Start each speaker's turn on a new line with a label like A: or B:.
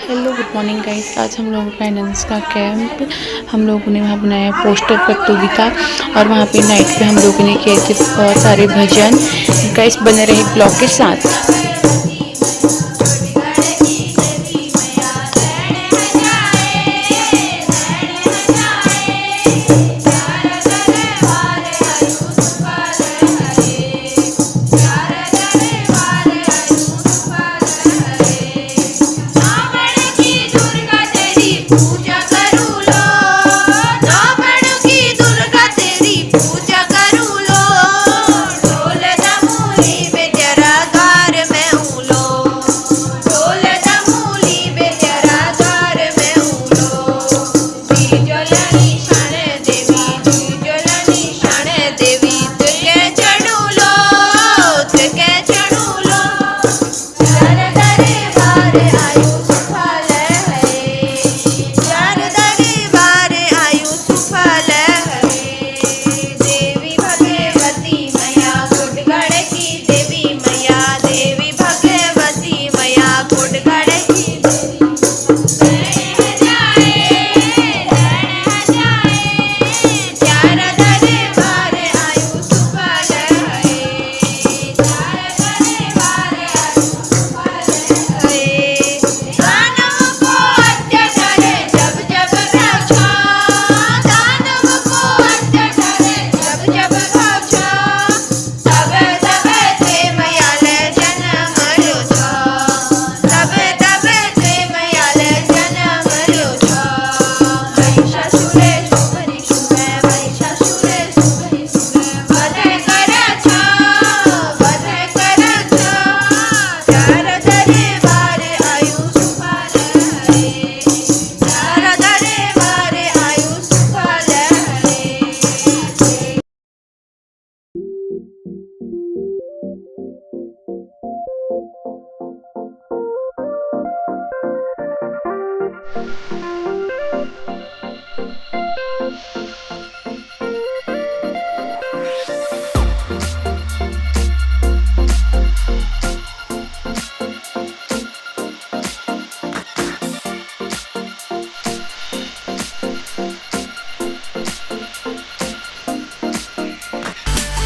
A: Hello good morning guys. आज हम लोगों का एनएनएस का कैंप, हम लोगों ने वहाँ बनाया पोस्टर प्रतियोगिता और वहाँ पे नाइट पे हम लोगों ने किए थे बहुत सारे भजन। गाइस बने रहे ब्लॉग के साथ।